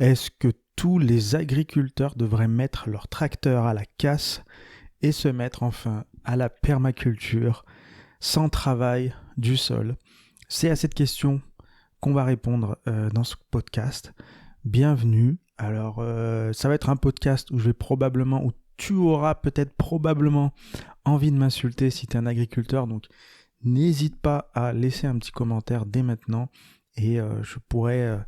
Est-ce que tous les agriculteurs devraient mettre leur tracteur à la casse et se mettre enfin à la permaculture sans travail du sol? C'est à cette question qu'on va répondre dans ce podcast. Bienvenue. Alors, ça va être un podcast où où tu auras peut-être probablement envie de m'insulter si tu es un agriculteur. Donc, n'hésite pas à laisser un petit commentaire dès maintenant et je pourrais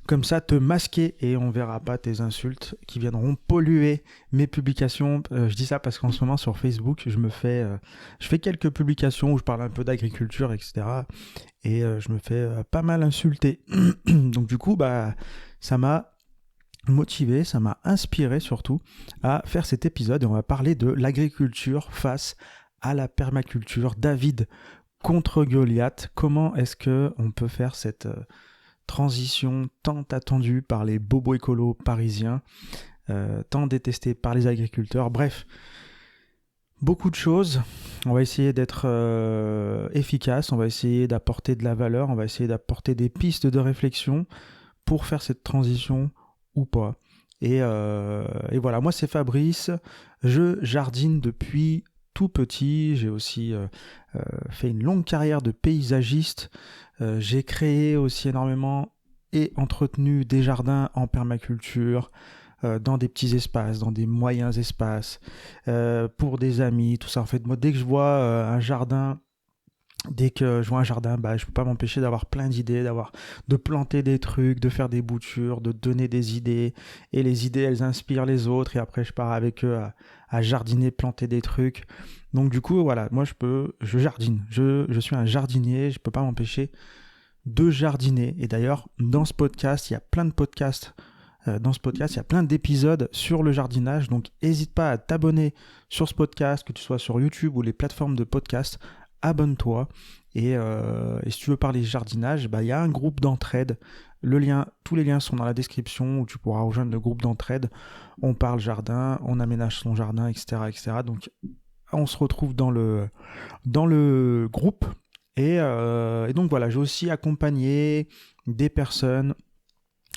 comme ça te masquer et on verra pas tes insultes qui viendront polluer mes publications. Je dis ça parce qu'en ce moment sur Facebook, je fais quelques publications où je parle un peu d'agriculture, etc. Et je me fais pas mal insulter. Donc du coup, ça m'a motivé, ça m'a inspiré surtout à faire cet épisode et on va parler de l'agriculture face à la permaculture. David contre Goliath. Comment est-ce que on peut faire cette transition tant attendue par les bobos écolos parisiens, tant détestée par les agriculteurs. Bref, beaucoup de choses. On va essayer d'être efficace, on va essayer d'apporter de la valeur, on va essayer d'apporter des pistes de réflexion pour faire cette transition ou pas. Et voilà, moi c'est Fabrice, je jardine depuis tout petit, j'ai aussi fait une longue carrière de paysagiste, j'ai créé aussi énormément et entretenu des jardins en permaculture, dans des petits espaces, dans des moyens espaces, pour des amis, tout ça. En fait, moi, dès que je vois un jardin, je peux pas m'empêcher d'avoir plein d'idées, de planter des trucs, de faire des boutures, de donner des idées. Et les idées, elles inspirent les autres. Et après, je pars avec eux à jardiner, planter des trucs. Donc du coup, voilà, moi, je jardine. Je suis un jardinier. Je peux pas m'empêcher de jardiner. Et d'ailleurs, dans ce podcast, il y a plein de podcasts. Dans ce podcast, il y a plein d'épisodes sur le jardinage. Donc, n'hésite pas à t'abonner sur ce podcast, que tu sois sur YouTube ou les plateformes de podcast. Abonne-toi et si tu veux parler jardinage, il y a un groupe d'entraide. Tous les liens sont dans la description où tu pourras rejoindre le groupe d'entraide. On parle jardin, on aménage son jardin, etc., etc. Donc on se retrouve dans le groupe et donc voilà, j'ai aussi accompagné des personnes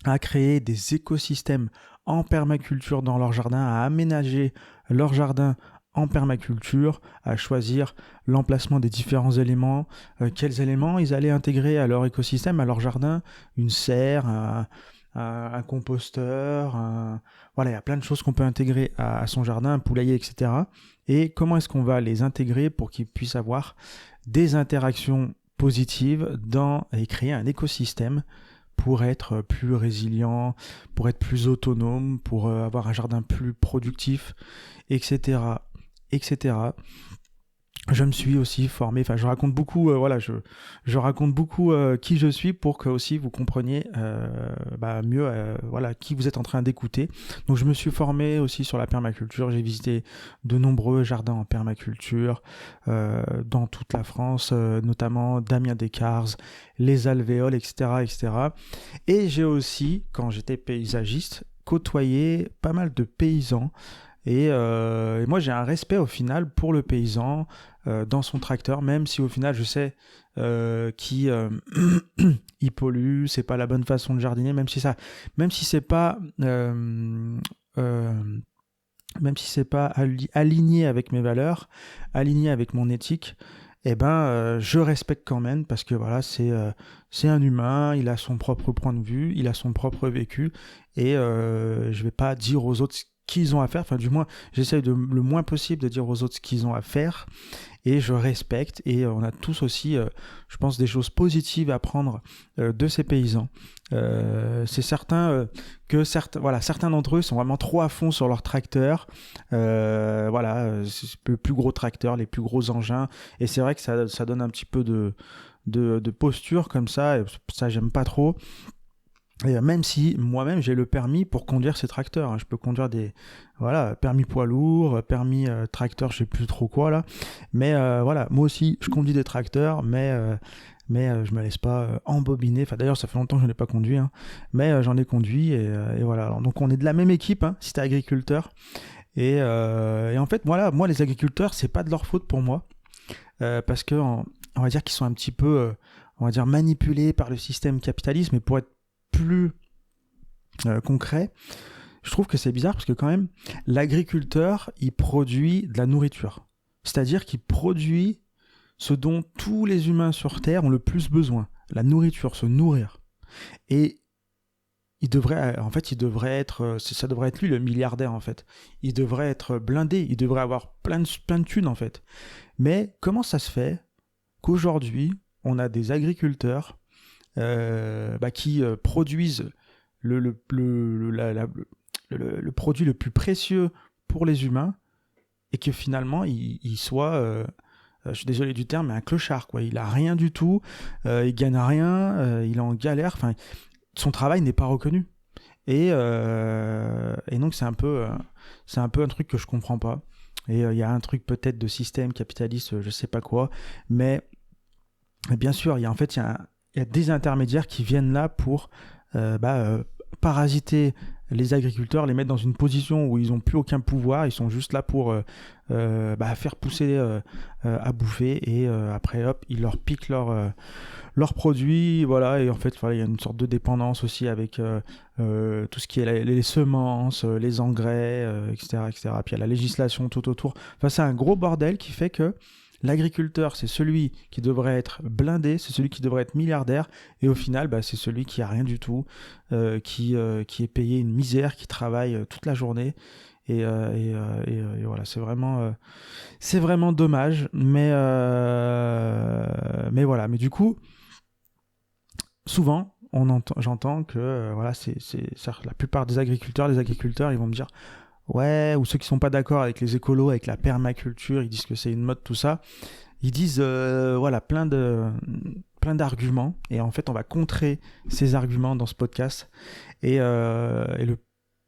à créer des écosystèmes en permaculture dans leur jardin, à aménager leur jardin en permaculture, à choisir l'emplacement des différents éléments, quels éléments ils allaient intégrer à leur écosystème, à leur jardin, une serre, un composteur, voilà, il y a plein de choses qu'on peut intégrer à son jardin, un poulailler, etc. Et comment est-ce qu'on va les intégrer pour qu'ils puissent avoir des interactions positives et créer un écosystème pour être plus résilient, pour être plus autonome, pour avoir un jardin plus productif, etc., etc. Je me suis aussi formé, je raconte beaucoup, je raconte beaucoup qui je suis pour que aussi vous compreniez mieux qui vous êtes en train d'écouter. Donc je me suis formé aussi sur la permaculture, j'ai visité de nombreux jardins en permaculture dans toute la France, notamment Damien Descartes, les Alvéoles, etc., etc. Et j'ai aussi, quand j'étais paysagiste, côtoyé pas mal de paysans. Et moi, j'ai un respect au final pour le paysan dans son tracteur, même si au final, je sais qu'il il pollue, c'est pas la bonne façon de jardiner, même si c'est pas, aligné avec mes valeurs, aligné avec mon éthique. Je respecte quand même parce que voilà, c'est un humain, il a son propre point de vue, il a son propre vécu et je vais pas dire aux autres qu'ils ont à faire, enfin du moins j'essaye le moins possible de dire aux autres ce qu'ils ont à faire et je respecte et on a tous aussi je pense des choses positives à prendre de ces paysans. C'est certain que certains d'entre eux sont vraiment trop à fond sur leur tracteur, c'est le plus gros tracteur, les plus gros engins et c'est vrai que ça donne un petit peu de posture comme ça, et ça j'aime pas trop. Et même si moi-même j'ai le permis pour conduire ces tracteurs, hein. Je peux conduire permis poids lourd, permis tracteur, je sais plus trop quoi là, mais moi aussi je conduis des tracteurs, mais je me laisse pas embobiner. Enfin d'ailleurs ça fait longtemps que je n'ai pas conduit, hein, mais j'en ai conduit et voilà. Alors, donc on est de la même équipe, hein, si t'es agriculteur. Et en fait moi les agriculteurs c'est pas de leur faute pour moi, parce que on va dire qu'ils sont un petit peu manipulés par le système capitaliste, mais pour être plus concret, je trouve que c'est bizarre parce que quand même, l'agriculteur, il produit de la nourriture. C'est-à-dire qu'il produit ce dont tous les humains sur Terre ont le plus besoin, la nourriture, se nourrir. Et il devrait être, ça devrait être lui le milliardaire en fait. Il devrait être blindé, il devrait avoir plein de thunes en fait. Mais comment ça se fait qu'aujourd'hui, on a des agriculteurs qui produisent le produit le plus précieux pour les humains et que finalement, il soit, je suis désolé du terme, mais un clochard, quoi. Il a rien du tout, il gagne rien, il est en galère, enfin, son travail n'est pas reconnu. Et donc, c'est un peu un truc que je comprends pas. Et il y a un truc peut-être de système capitaliste, je sais pas quoi, mais bien sûr, il y a des intermédiaires qui viennent là pour parasiter les agriculteurs, les mettre dans une position où ils n'ont plus aucun pouvoir, ils sont juste là pour faire pousser à bouffer et après hop, ils leur piquent leurs produits, voilà, et en fait voilà, il y a une sorte de dépendance aussi avec tout ce qui est les semences, les engrais, etc., etc. Puis il y a la législation tout autour. Enfin, c'est un gros bordel qui fait que l'agriculteur, c'est celui qui devrait être blindé, c'est celui qui devrait être milliardaire, et au final, c'est celui qui a rien du tout, qui est payé une misère, qui travaille toute la journée, et voilà, c'est vraiment dommage, mais voilà, mais du coup, souvent, j'entends que voilà, c'est la plupart des agriculteurs, ils vont me dire. Ouais, ou ceux qui sont pas d'accord avec les écolos, avec la permaculture, ils disent que c'est une mode, tout ça. Ils disent, voilà, plein d'arguments. Et en fait, on va contrer ces arguments dans ce podcast. Et le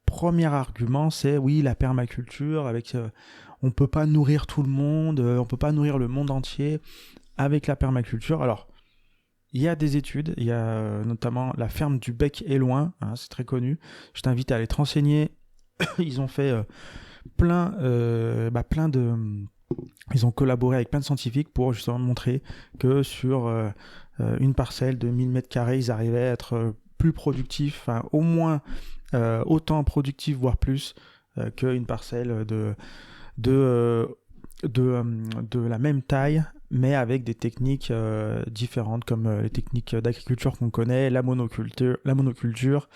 premier argument, c'est, oui, la permaculture, avec, on peut pas nourrir tout le monde, on peut pas nourrir le monde entier avec la permaculture. Alors, il y a des études, il y a notamment la ferme du Bec et Loin, hein, c'est très connu. Je t'invite à aller te renseigner. Ils ont fait plein de... Ils ont collaboré avec plein de scientifiques pour justement montrer que sur une parcelle de 1000 m², ils arrivaient à être plus productifs, enfin au moins autant productifs, voire plus, qu'une parcelle de la même taille, mais avec des techniques différentes, comme les techniques d'agriculture qu'on connaît, la monoculture,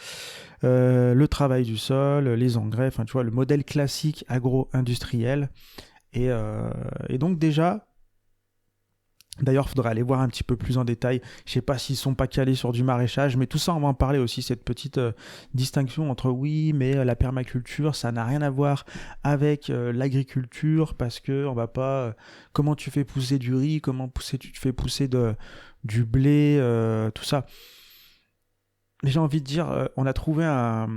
le travail du sol, les engrais, enfin tu vois, le modèle classique agro-industriel. Et donc déjà, d'ailleurs, il faudrait aller voir un petit peu plus en détail. Je ne sais pas s'ils ne sont pas calés sur du maraîchage, mais tout ça, on va en parler aussi, cette petite distinction entre oui, mais la permaculture, ça n'a rien à voir avec l'agriculture, parce que on va pas... comment tu fais pousser du riz, tu fais pousser du blé, tout ça. Mais j'ai envie de dire, on a trouvé un...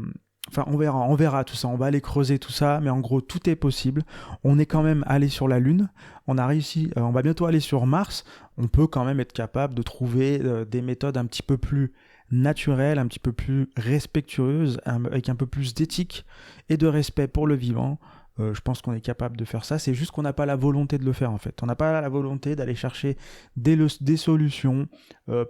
Enfin, on verra tout ça, on va aller creuser tout ça, mais en gros, tout est possible. On est quand même allé sur la Lune, on a réussi, on va bientôt aller sur Mars, on peut quand même être capable de trouver des méthodes un petit peu plus naturelles, un petit peu plus respectueuses, avec un peu plus d'éthique et de respect pour le vivant. Je pense qu'on est capable de faire ça, c'est juste qu'on n'a pas la volonté de le faire en fait. On n'a pas la volonté d'aller chercher des solutions,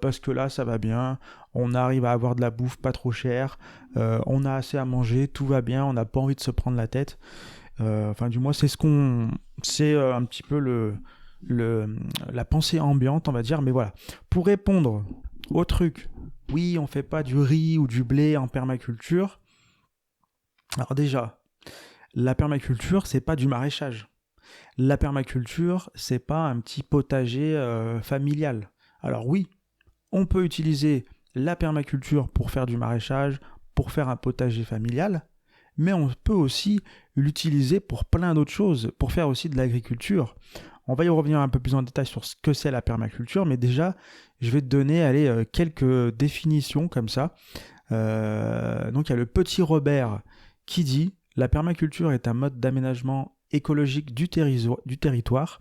parce que là ça va bien, on arrive à avoir de la bouffe pas trop chère, on a assez à manger, tout va bien, on n'a pas envie de se prendre la tête. Enfin du moins c'est un petit peu la pensée ambiante, on va dire. Mais voilà, pour répondre au truc, oui on fait pas du riz ou du blé en permaculture. Alors déjà, la permaculture, c'est pas du maraîchage. La permaculture, c'est pas un petit potager familial. Alors oui, on peut utiliser la permaculture pour faire du maraîchage, pour faire un potager familial, mais on peut aussi l'utiliser pour plein d'autres choses, pour faire aussi de l'agriculture. On va y revenir un peu plus en détail sur ce que c'est la permaculture, mais déjà, je vais te donner quelques définitions comme ça. Donc il y a le petit Robert qui dit: la permaculture est un mode d'aménagement écologique du territoire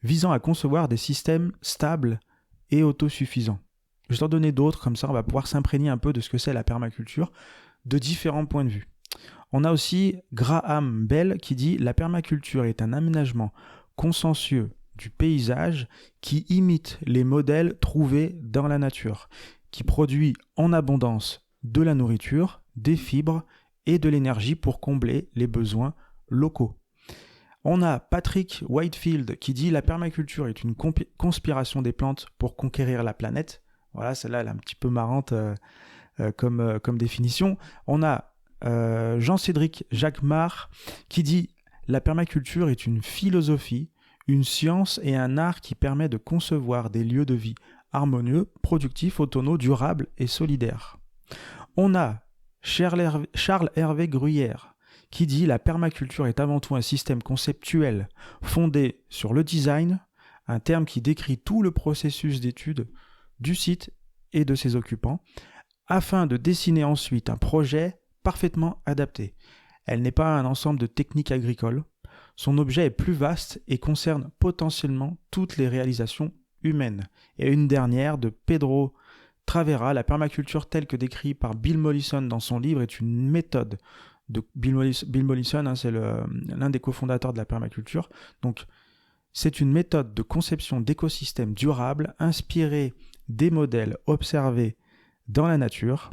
visant à concevoir des systèmes stables et autosuffisants. Je vais t'en donner d'autres, comme ça on va pouvoir s'imprégner un peu de ce que c'est la permaculture de différents points de vue. On a aussi Graham Bell qui dit: la permaculture est un aménagement consensueux du paysage qui imite les modèles trouvés dans la nature, qui produit en abondance de la nourriture, des fibres et de l'énergie pour combler les besoins locaux. On a Patrick Whitefield qui dit « La permaculture est une conspiration des plantes pour conquérir la planète ». Voilà, celle-là, elle est un petit peu marrante comme définition. On a Jean-Cédric Jacquemart qui dit « La permaculture est une philosophie, une science et un art qui permet de concevoir des lieux de vie harmonieux, productifs, autonomes, durables et solidaires. » On a Charles Hervé Gruyère qui dit « La permaculture est avant tout un système conceptuel fondé sur le design, un terme qui décrit tout le processus d'étude du site et de ses occupants, afin de dessiner ensuite un projet parfaitement adapté. Elle n'est pas un ensemble de techniques agricoles. Son objet est plus vaste et concerne potentiellement toutes les réalisations humaines. » Et une dernière de Pedro Travera, « La permaculture telle que décrite par Bill Mollison dans son livre est une méthode de Bill Mollison, c'est l'un des cofondateurs de la permaculture. Donc, c'est une méthode de conception d'écosystèmes durables inspirée des modèles observés dans la nature.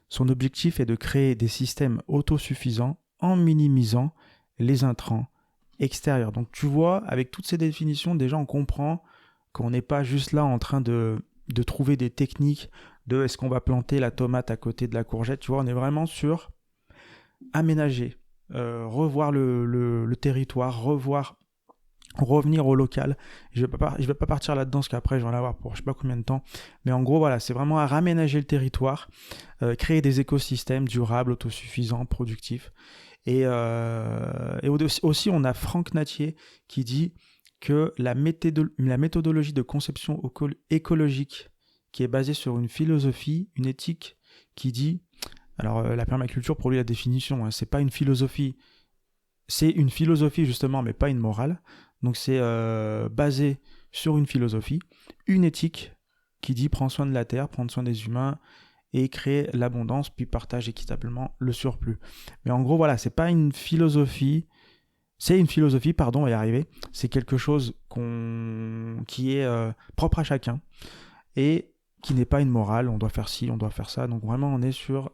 Son objectif est de créer des systèmes autosuffisants en minimisant les intrants extérieurs. Donc, tu vois, avec toutes ces définitions, déjà, on comprend qu'on n'est pas juste là en train de trouver des techniques de est-ce qu'on va planter la tomate à côté de la courgette. Tu vois, on est vraiment sur aménager, revoir le territoire, revenir au local. Je vais pas partir là-dedans parce qu'après je vais en avoir pour je sais pas combien de temps. Mais en gros, voilà, c'est vraiment à raménager le territoire, créer des écosystèmes durables, autosuffisants, productifs. Et aussi, on a Franck Natier qui dit que la méthodologie de conception écologique qui est basée sur une philosophie, une éthique qui dit... Alors, la permaculture, pour lui, la définition, c'est pas une philosophie. C'est une philosophie, justement, mais pas une morale. Donc, c'est basé sur une philosophie, une éthique qui dit prends soin de la terre, prendre soin des humains et créer l'abondance, puis partage équitablement le surplus. Mais en gros, voilà, c'est pas une philosophie. C'est une philosophie, pardon, on va y arriver. C'est quelque chose qui est propre à chacun. Et qui n'est pas une morale, on doit faire ci, on doit faire ça. Donc vraiment, on est sur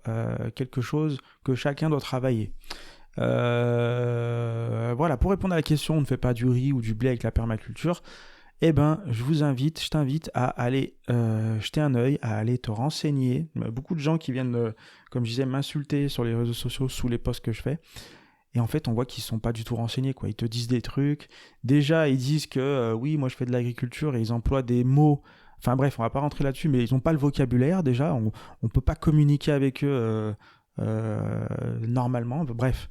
quelque chose que chacun doit travailler. Voilà, pour répondre à la question, on ne fait pas du riz ou du blé avec la permaculture. Eh ben, je t'invite à aller jeter un œil, à aller te renseigner. Il y a beaucoup de gens qui viennent, comme je disais, m'insulter sur les réseaux sociaux sous les posts que je fais. Et en fait, on voit qu'ils ne sont pas du tout renseignés, quoi. Ils te disent des trucs. Déjà, ils disent que oui, moi je fais de l'agriculture et ils emploient des mots. Enfin bref, on va pas rentrer là-dessus, mais ils n'ont pas le vocabulaire déjà. On ne peut pas communiquer avec eux normalement. Bref.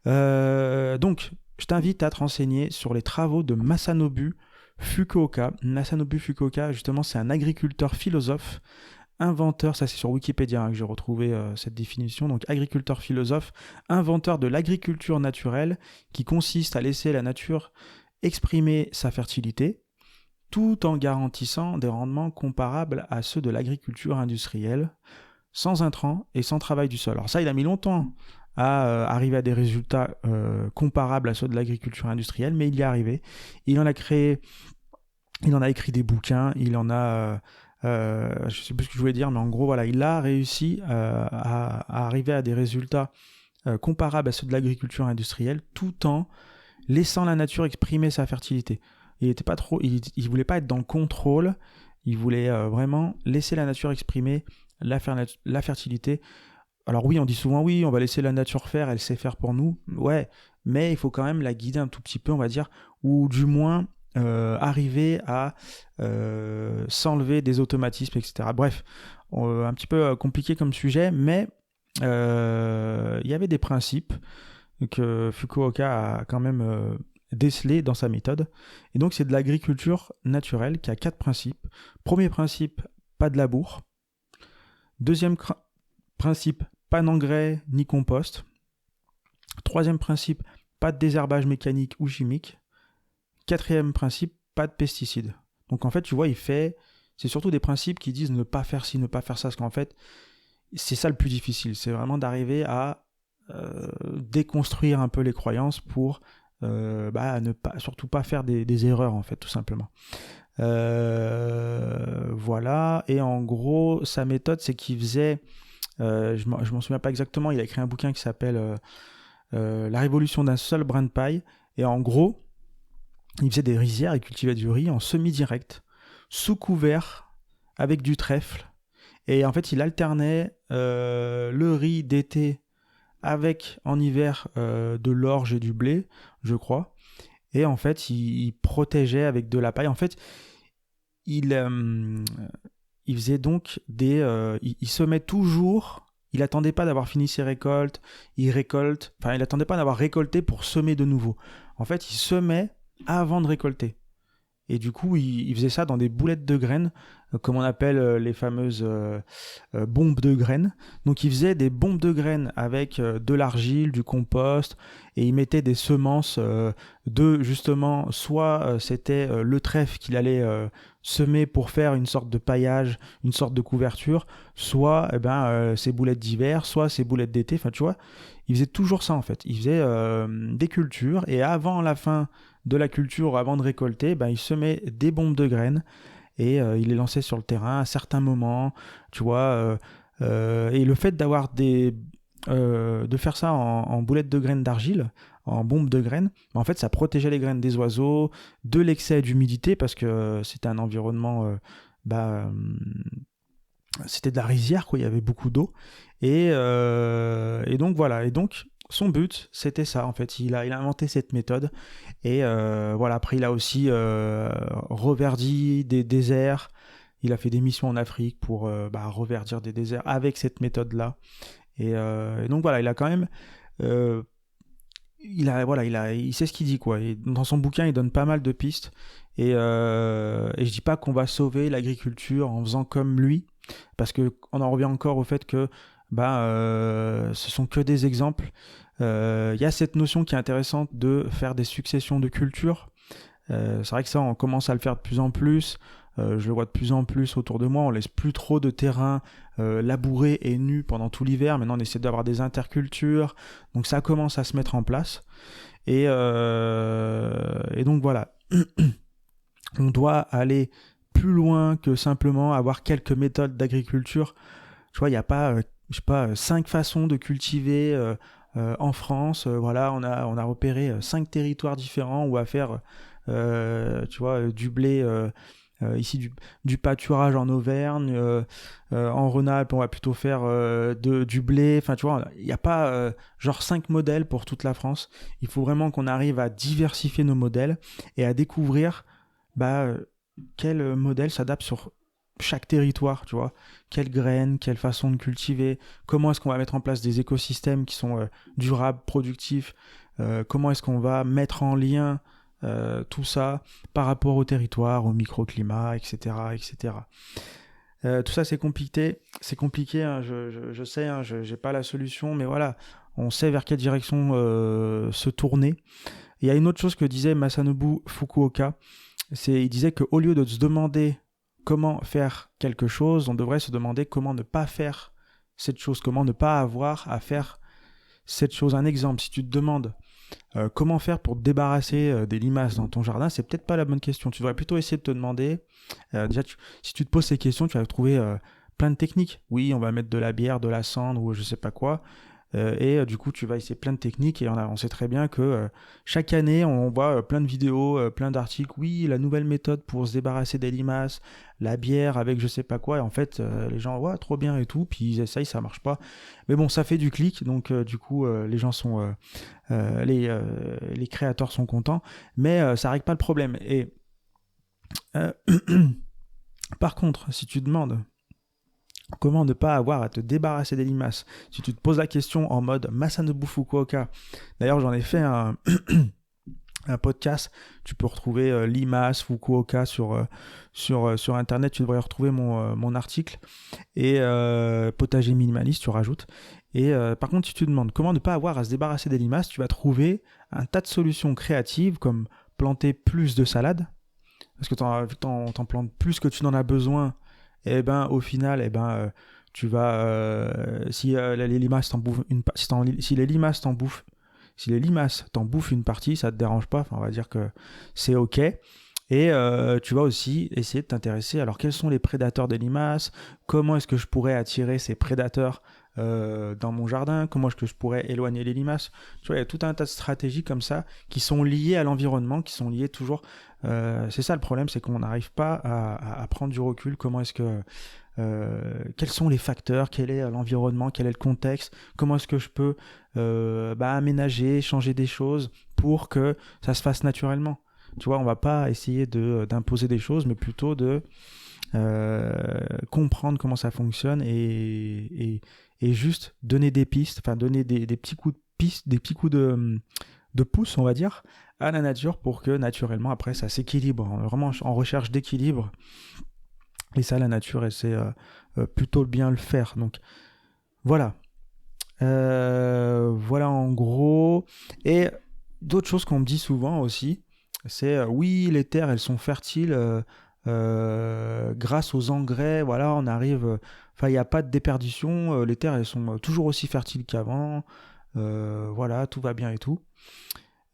Donc, je t'invite à te renseigner sur les travaux de Masanobu Fukuoka. Masanobu Fukuoka, justement, c'est un agriculteur philosophe, inventeur, ça c'est sur Wikipédia que j'ai retrouvé cette définition, donc agriculteur philosophe, inventeur de l'agriculture naturelle qui consiste à laisser la nature exprimer sa fertilité, tout en garantissant des rendements comparables à ceux de l'agriculture industrielle, sans intrants et sans travail du sol. Alors ça, il a mis longtemps à arriver à des résultats comparables à ceux de l'agriculture industrielle, mais il y est arrivé. Il en a écrit des bouquins, il en a... je ne sais plus ce que je voulais dire, mais en gros, voilà, il a réussi à arriver à des résultats comparables à ceux de l'agriculture industrielle, tout en laissant la nature exprimer sa fertilité. Il voulait pas être dans le contrôle, il voulait vraiment laisser la nature exprimer la fertilité. Alors oui, on dit souvent oui, on va laisser la nature faire, elle sait faire pour nous. Ouais, mais il faut quand même la guider un tout petit peu, on va dire, ou du moins arriver à s'enlever des automatismes, etc. Bref, un petit peu compliqué comme sujet, mais il y avait des principes que Fukuoka a quand même décelé dans sa méthode. Et donc, c'est de l'agriculture naturelle qui a 4 principes. Premier principe, pas de labour. Deuxième principe, pas d'engrais ni compost. Troisième principe, pas de désherbage mécanique ou chimique. Quatrième principe, pas de pesticides. Donc en fait, tu vois, c'est surtout des principes qui disent ne pas faire ci, ne pas faire ça, parce qu'en fait, c'est ça le plus difficile. C'est vraiment d'arriver à déconstruire un peu les croyances pour ne pas, surtout pas faire des erreurs, en fait, tout simplement. Voilà, et en gros, sa méthode, c'est qu'il faisait Je m'en souviens pas exactement. Il a écrit un bouquin qui s'appelle La révolution d'un seul brin de paille. Et en gros, il faisait des rizières et cultivait du riz en semi-direct, sous couvert, avec du trèfle. Et en fait, il alternait le riz d'été avec, en hiver, de l'orge et du blé, je crois. Et en fait, il protégeait avec de la paille. En fait, il, euh, il faisait donc il semait toujours. Il attendait pas d'avoir fini ses récoltes. Il attendait pas d'avoir récolté pour semer de nouveau. En fait, il semait avant de récolter. Et du coup, il faisait ça dans des boulettes de graines, comme on appelle les fameuses bombes de graines. Donc il faisait des bombes de graines avec de l'argile, du compost, et il mettait des semences de justement, soit c'était le trèfle qu'il allait semer pour faire une sorte de paillage, une sorte de couverture, soit ses boulettes d'hiver, soit ses boulettes d'été. Enfin, tu vois, il faisait toujours ça en fait. Il faisait des cultures, et avant la fin de la culture, avant de récolter, il semait des bombes de graines et il les lançait sur le terrain à certains moments, tu vois. Et le fait de faire ça en boulettes de graines d'argile, en bombes de graines, en fait, ça protégeait les graines des oiseaux, de l'excès d'humidité, parce que c'était un environnement, c'était de la rizière, quoi. Il y avait beaucoup d'eau. Et donc voilà. Et donc son but, c'était ça, en fait. Il a inventé cette méthode. Et voilà, après, il a aussi reverdi des déserts. Il a fait des missions en Afrique pour reverdir des déserts avec cette méthode-là. Et donc voilà, il a quand même... il sait ce qu'il dit, quoi. Et dans son bouquin, il donne pas mal de pistes. Et je dis pas qu'on va sauver l'agriculture en faisant comme lui, parce qu'on en revient encore au fait que ce sont que des exemples. Il y a cette notion qui est intéressante de faire des successions de cultures. C'est vrai que ça, on commence à le faire de plus en plus. Je le vois de plus en plus autour de moi. On laisse plus trop de terrain labouré et nu pendant tout l'hiver. Maintenant, on essaie d'avoir des intercultures. Donc ça commence à se mettre en place. Et donc voilà. On doit aller plus loin que simplement avoir quelques méthodes d'agriculture. Tu vois, il n'y a pas, 5 façons de cultiver en France. Voilà, on a repéré 5 territoires différents où à faire, tu vois, du blé, ici du pâturage en Auvergne, en Rhône-Alpes, on va plutôt faire du blé. Enfin, tu vois, il n'y a pas genre 5 modèles pour toute la France. Il faut vraiment qu'on arrive à diversifier nos modèles et à découvrir quel modèle s'adapte sur chaque territoire, tu vois, quelles graines, quelle façon de cultiver, comment est-ce qu'on va mettre en place des écosystèmes qui sont durables, productifs, comment est-ce qu'on va mettre en lien tout ça par rapport au territoire, au microclimat, etc., etc. Tout ça c'est compliqué, hein, je sais, hein, je n'ai pas la solution, mais voilà, on sait vers quelle direction se tourner. Il y a une autre chose que disait Masanobu Fukuoka, il disait qu'au lieu de se demander comment faire quelque chose, on devrait se demander comment ne pas faire cette chose, comment ne pas avoir à faire cette chose. Un exemple, si tu te demandes comment faire pour te débarrasser des limaces dans ton jardin, c'est peut-être pas la bonne question. Tu devrais plutôt essayer de te demander, déjà, si tu te poses ces questions, tu vas trouver plein de techniques. Oui, on va mettre de la bière, de la cendre ou je sais pas quoi. Du coup, tu vas essayer plein de techniques et on sait très bien que chaque année, on voit plein de vidéos, plein d'articles. Oui, la nouvelle méthode pour se débarrasser des limaces, la bière avec je sais pas quoi. Et en fait, les gens, ouais, trop bien et tout. Puis ils essayent, ça marche pas. Mais bon, ça fait du clic. Donc, du coup, les gens sont. Les créateurs sont contents. Mais ça règle pas le problème. Et par contre, si tu demandes. Comment ne pas avoir à te débarrasser des limaces? Si tu te poses la question en mode Masanobu Fukuoka, d'ailleurs j'en ai fait un podcast, tu peux retrouver limaces, Fukuoka sur internet, tu devrais retrouver mon article, et potager minimaliste, tu rajoutes. Et par contre, si tu te demandes comment ne pas avoir à se débarrasser des limaces, tu vas trouver un tas de solutions créatives comme planter plus de salades, parce que t'en plantes plus que tu n'en as besoin. Et au final, tu vas si les limaces t'en bouffent si les limaces t'en bouffent une partie, ça te dérange pas. Enfin, on va dire que c'est ok. Et tu vas aussi essayer de t'intéresser. Alors, quels sont les prédateurs des limaces? Comment est-ce que je pourrais attirer ces prédateurs dans mon jardin, comment est-ce que je pourrais éloigner les limaces. Tu vois, il y a tout un tas de stratégies comme ça qui sont liées à l'environnement, qui sont liées toujours. C'est ça le problème, c'est qu'on n'arrive pas à prendre du recul. Comment est-ce que quels sont les facteurs, quel est l'environnement, quel est le contexte, comment est-ce que je peux aménager, changer des choses pour que ça se fasse naturellement. Tu vois, on va pas essayer d'imposer des choses, mais plutôt de comprendre comment ça fonctionne et juste donner des pistes, enfin donner des petits coups de piste, des petits coups de pouce, on va dire, à la nature pour que naturellement après ça s'équilibre, vraiment en recherche d'équilibre. Et ça, la nature, elle sait plutôt bien le faire. Donc voilà. Voilà en gros. Et d'autres choses qu'on me dit souvent aussi, c'est oui, les terres, elles sont fertiles grâce aux engrais. Voilà, on arrive. Enfin, il n'y a pas de déperdition. Les terres, elles sont toujours aussi fertiles qu'avant. Voilà, tout va bien et tout.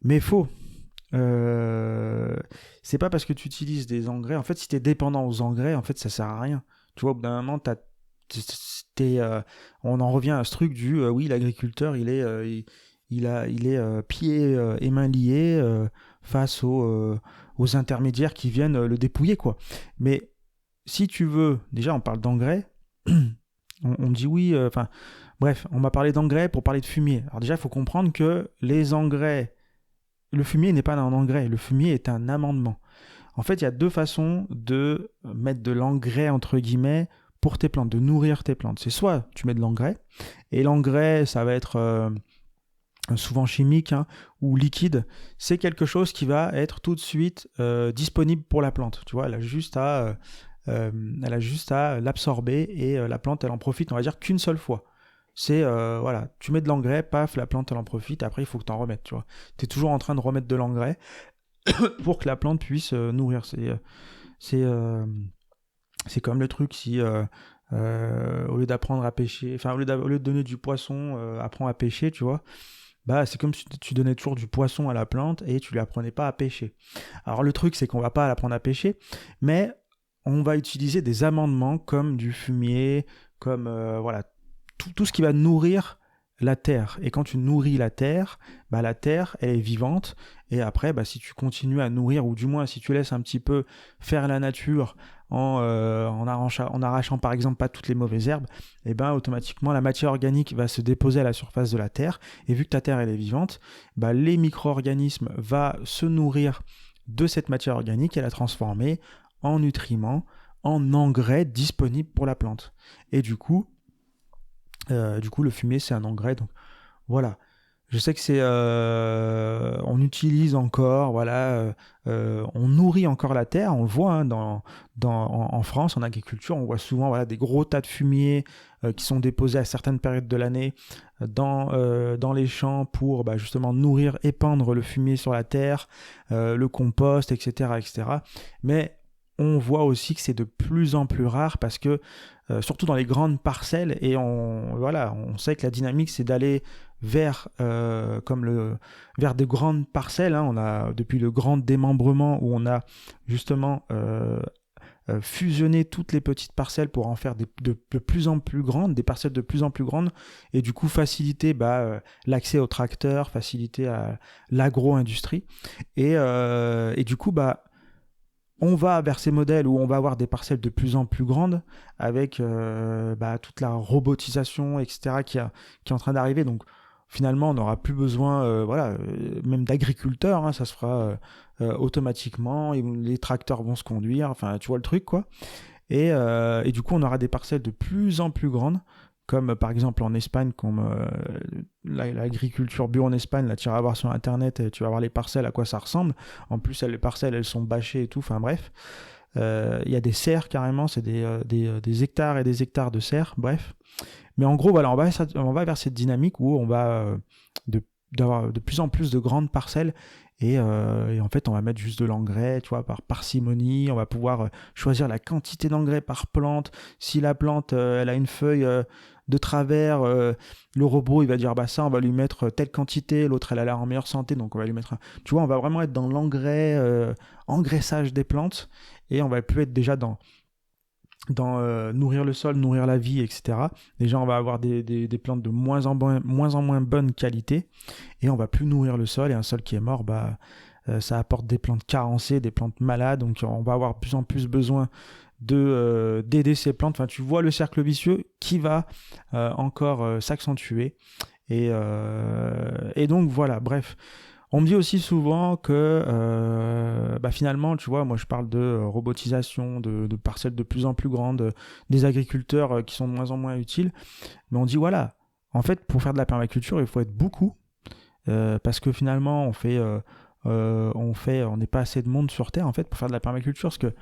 Mais faux. C'est pas parce que tu utilises des engrais. En fait, si tu es dépendant aux engrais, en fait, ça sert à rien. Tu vois, au bout d'un moment, on en revient à ce truc du oui, l'agriculteur, il est pieds et mains liés face aux intermédiaires qui viennent le dépouiller, quoi. Mais si tu veux, déjà, on parle d'engrais. On me dit oui, enfin, bref, on m'a parlé d'engrais pour parler de fumier. Alors déjà, il faut comprendre que les engrais. Le fumier n'est pas un engrais, le fumier est un amendement. En fait, il y a deux façons de mettre de l'engrais, entre guillemets, pour tes plantes, de nourrir tes plantes. C'est soit tu mets de l'engrais, et l'engrais, ça va être souvent chimique ou liquide. C'est quelque chose qui va être tout de suite disponible pour la plante. Tu vois, elle a juste à l'absorber et la plante, elle en profite, on va dire, qu'une seule fois. C'est, voilà, tu mets de l'engrais, paf, la plante, elle en profite, après, il faut que tu en remettes, tu vois. Tu es toujours en train de remettre de l'engrais pour que la plante puisse nourrir. C'est comme le truc si, au lieu d'apprendre à pêcher, enfin, au lieu de donner du poisson, apprends à pêcher, tu vois. Bah, c'est comme si tu donnais toujours du poisson à la plante et tu lui apprenais pas à pêcher. Alors, le truc, c'est qu'on va pas l'apprendre à pêcher, mais on va utiliser des amendements comme du fumier, comme, voilà, tout ce qui va nourrir la terre. Et quand tu nourris la terre, la terre, elle est vivante. Et après, si tu continues à nourrir, ou du moins si tu laisses un petit peu faire la nature en arrachant par exemple pas toutes les mauvaises herbes, et automatiquement la matière organique va se déposer à la surface de la terre. Et vu que ta terre, elle est vivante, les micro-organismes vont se nourrir de cette matière organique et la transformer en nutriments, en engrais disponibles pour la plante. Et du coup, le fumier, c'est un engrais. Donc voilà. Je sais que on utilise encore, voilà, on nourrit encore la terre. On le voit en France, en agriculture, on voit souvent voilà, des gros tas de fumier qui sont déposés à certaines périodes de l'année dans les champs pour justement nourrir, épandre le fumier sur la terre, le compost, etc., etc. Mais on voit aussi que c'est de plus en plus rare parce que surtout dans les grandes parcelles, et on sait que la dynamique c'est d'aller vers vers de grandes parcelles. On a depuis le grand démembrement où on a justement fusionné toutes les petites parcelles pour en faire de plus en plus grandes, des parcelles de plus en plus grandes, et du coup faciliter l'accès aux tracteurs, faciliter l'agro-industrie, et du coup on va vers ces modèles où on va avoir des parcelles de plus en plus grandes avec toute la robotisation, etc., qui est en train d'arriver. Donc finalement, on n'aura plus besoin même d'agriculteurs, ça se fera automatiquement, et les tracteurs vont se conduire, enfin tu vois le truc quoi. Et du coup, on aura des parcelles de plus en plus grandes, comme par exemple en Espagne, comme l'agriculture bio en Espagne, là tu iras voir sur internet et tu vas voir les parcelles, à quoi ça ressemble. En plus, les parcelles, elles sont bâchées et tout, enfin bref. Il y a des serres carrément, c'est des hectares et des hectares de serres, bref. Mais en gros, voilà, on va vers cette dynamique où on va d'avoir de plus en plus de grandes parcelles et en fait, on va mettre juste de l'engrais, tu vois, par parcimonie. On va pouvoir choisir la quantité d'engrais par plante. Si la plante, elle a une feuille de travers, le robot, il va dire, ça, on va lui mettre telle quantité. L'autre, elle a l'air en meilleure santé, donc on va lui mettre... Tu vois, on va vraiment être dans l'engrais, engraissage des plantes, et on va plus être déjà dans nourrir le sol, nourrir la vie, etc. Déjà, on va avoir des plantes de moins en moins bonne qualité et on va plus nourrir le sol. Et un sol qui est mort, ça apporte des plantes carencées, des plantes malades. Donc, on va avoir de plus en plus besoin d'aider ces plantes. Enfin, tu vois le cercle vicieux qui va encore s'accentuer. Et donc, voilà, bref. On me dit aussi souvent que finalement, tu vois, moi je parle de robotisation, de parcelles de plus en plus grandes, des agriculteurs qui sont de moins en moins utiles. Mais on dit voilà, en fait, pour faire de la permaculture, il faut être beaucoup, parce que finalement, on n'est pas assez de monde sur Terre en fait pour faire de la permaculture, parce que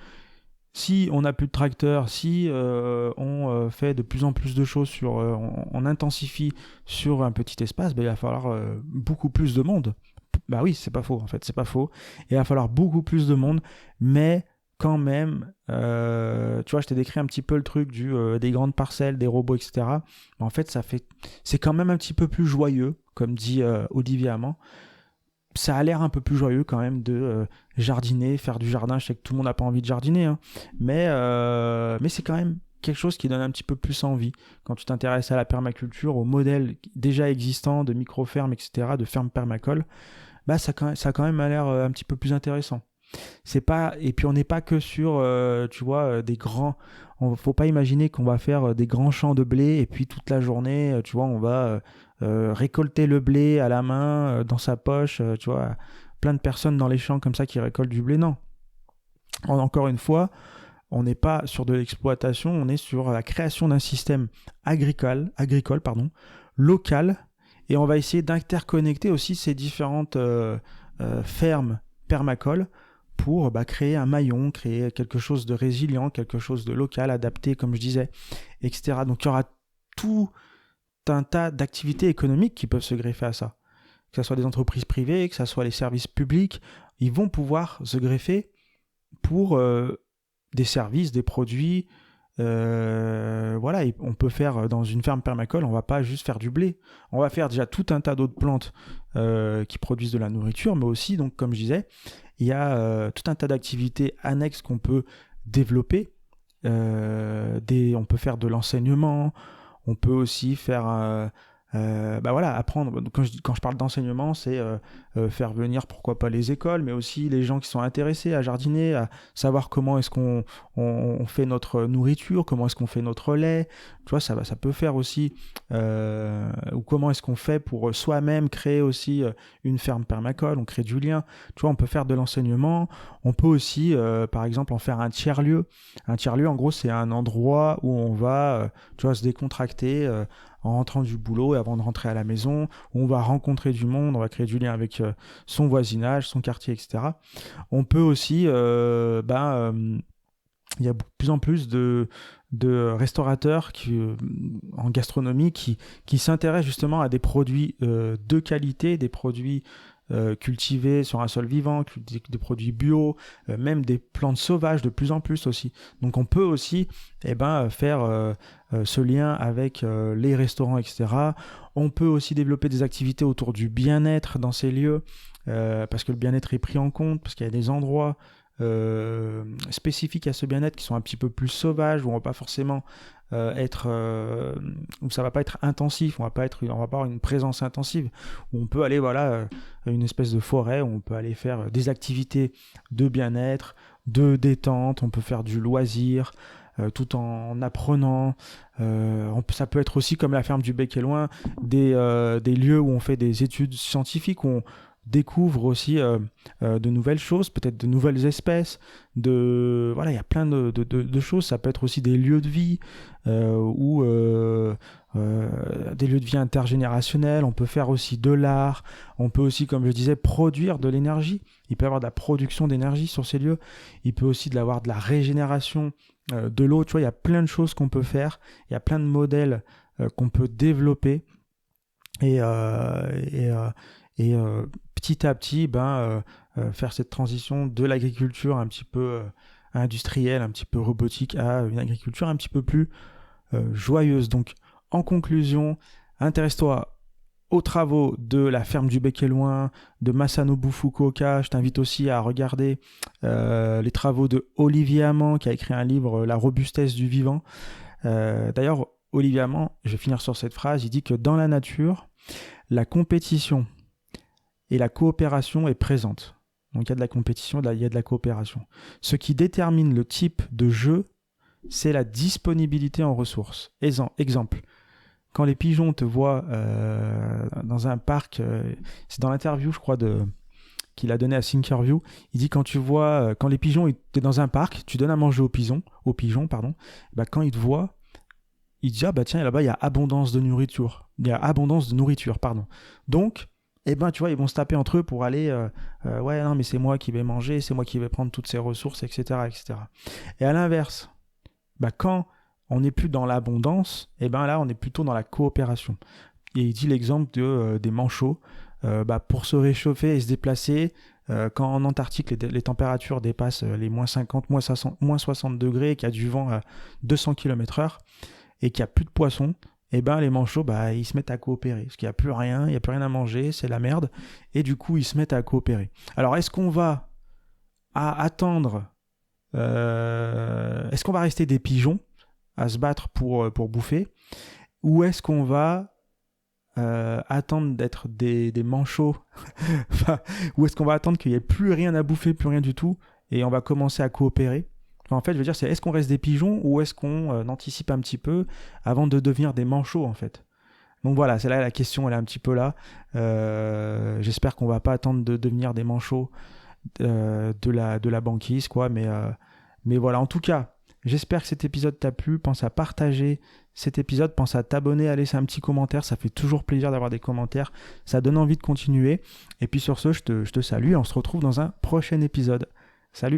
si on n'a plus de tracteurs, si on fait de plus en plus de choses on intensifie sur un petit espace, il va falloir beaucoup plus de monde. Bah oui, c'est pas faux en fait, c'est pas faux. Et il va falloir beaucoup plus de monde, mais quand même, tu vois, je t'ai décrit un petit peu le truc des grandes parcelles, des robots, etc. Mais en fait, c'est quand même un petit peu plus joyeux, comme dit Olivier Amand. Ça a l'air un peu plus joyeux quand même de jardiner, faire du jardin. Je sais que tout le monde n'a pas envie de jardiner, hein, mais c'est quand même quelque chose qui donne un petit peu plus envie quand tu t'intéresses à la permaculture, aux modèles déjà existants de micro-fermes, etc., de fermes permacoles. Ça a quand même l'air un petit peu plus intéressant. C'est pas, et puis on n'est pas que sur, tu vois, des grands. Faut pas imaginer qu'on va faire des grands champs de blé et puis toute la journée, tu vois, on va récolter le blé à la main, dans sa poche, tu vois, plein de personnes dans les champs comme ça qui récoltent du blé. Non. Encore une fois, on n'est pas sur de l'exploitation, on est sur la création d'un système agricole, local, et on va essayer d'interconnecter aussi ces différentes fermes permacoles pour créer un maillon, créer quelque chose de résilient, quelque chose de local, adapté, comme je disais, etc. Donc il y aura tout un tas d'activités économiques qui peuvent se greffer à ça. Que ce soit des entreprises privées, que ce soit les services publics, ils vont pouvoir se greffer pour des services, des produits. Voilà, et on peut faire dans une ferme permacole, on va pas juste faire du blé. On va faire déjà tout un tas d'autres plantes qui produisent de la nourriture, mais aussi, donc, comme je disais, il y a tout un tas d'activités annexes qu'on peut développer. On peut faire de l'enseignement, on peut aussi faire apprendre. Quand je parle d'enseignement, c'est faire venir pourquoi pas les écoles, mais aussi les gens qui sont intéressés à jardiner, à savoir comment est-ce qu'on fait notre nourriture, comment est-ce qu'on fait notre lait. Tu vois, ça peut faire aussi, ou comment est-ce qu'on fait pour soi-même créer aussi une ferme permacole, on crée du lien. Tu vois, on peut faire de l'enseignement, on peut aussi, par exemple, en faire un tiers-lieu. Un tiers-lieu, en gros, c'est un endroit où on va, tu vois, se décontracter, en rentrant du boulot et avant de rentrer à la maison, où on va rencontrer du monde, on va créer du lien avec son voisinage, son quartier, etc. On peut aussi, il y a de plus en plus de restaurateurs en gastronomie qui s'intéressent justement à des produits de qualité, des produits cultivés sur un sol vivant, des produits bio, même des plantes sauvages de plus en plus aussi. Donc on peut aussi faire ce lien avec les restaurants, etc. On peut aussi développer des activités autour du bien-être dans ces lieux, parce que le bien-être est pris en compte, parce qu'il y a des endroits spécifiques à ce bien-être qui sont un petit peu plus sauvages, où on va pas forcément où ça va pas être intensif, on va pas avoir une présence intensive, où on peut aller une espèce de forêt où on peut aller faire des activités de bien-être, de détente, on peut faire du loisir tout en apprenant. Ça peut être aussi comme la ferme du Bec et Loin, des lieux où on fait des études scientifiques, où on découvre aussi de nouvelles choses, peut-être de nouvelles espèces, il y a plein de choses. Ça peut être aussi des lieux de vie ou des lieux de vie intergénérationnels. On peut faire aussi de l'art, on peut aussi, comme je disais, produire de l'énergie. Il peut y avoir de la production d'énergie sur ces lieux, il peut aussi y avoir de la régénération de l'eau. Tu vois, il y a plein de choses qu'on peut faire, il y a plein de modèles qu'on peut développer et petit à petit faire cette transition de l'agriculture un petit peu industrielle, un petit peu robotique, à une agriculture un petit peu plus joyeuse. Donc en conclusion, intéresse-toi aux travaux de La ferme du Bec et Loin, de Masanobu Fukuoka. Je t'invite aussi à regarder les travaux de Olivier Amand, qui a écrit un livre, La robustesse du vivant. D'ailleurs, Olivier Amand, je vais finir sur cette phrase, il dit que dans la nature, la compétition et la coopération est présente. Donc il y a de la compétition, il y a de la coopération. Ce qui détermine le type de jeu, c'est la disponibilité en ressources. Exemple, quand les pigeons te voient dans un parc, c'est dans l'interview, je crois, qu'il a donné à Thinkerview, il dit quand les pigeons, t'es dans un parc, tu donnes à manger aux pigeons, bah, quand ils te voient, il dit, ah bah tiens, là-bas, il y a abondance de nourriture. Donc, tu vois, ils vont se taper entre eux pour aller, ouais, non, mais c'est moi qui vais manger, c'est moi qui vais prendre toutes ces ressources, etc., etc. Et à l'inverse, bah, quand on n'est plus dans l'abondance, là, on est plutôt dans la coopération. Et il dit l'exemple des manchots, pour se réchauffer et se déplacer, quand en Antarctique, les températures dépassent les moins 50, moins 60 degrés, et qu'il y a du vent à 200 km/h, et qu'il n'y a plus de poissons, les manchots, ils se mettent à coopérer. Parce qu'il n'y a plus rien, il n'y a plus rien à manger, c'est la merde. Et du coup, ils se mettent à coopérer. Alors, est-ce qu'on va attendre est-ce qu'on va rester des pigeons à se battre pour bouffer, ou est-ce qu'on va attendre d'être des manchots ou est-ce qu'on va attendre qu'il n'y ait plus rien à bouffer, plus rien du tout, et on va commencer à coopérer? En fait, je veux dire, c'est est-ce qu'on reste des pigeons ou est-ce qu'on anticipe un petit peu avant de devenir des manchots, en fait? Donc voilà, c'est là la question, elle est un petit peu là. J'espère qu'on va pas attendre de devenir des manchots de la banquise, quoi, mais voilà, en tout cas, j'espère que cet épisode t'a plu. Pense à partager cet épisode, pense à t'abonner, à laisser un petit commentaire, ça fait toujours plaisir d'avoir des commentaires, ça donne envie de continuer. Et puis sur ce, je te salue et on se retrouve dans un prochain épisode. Salut!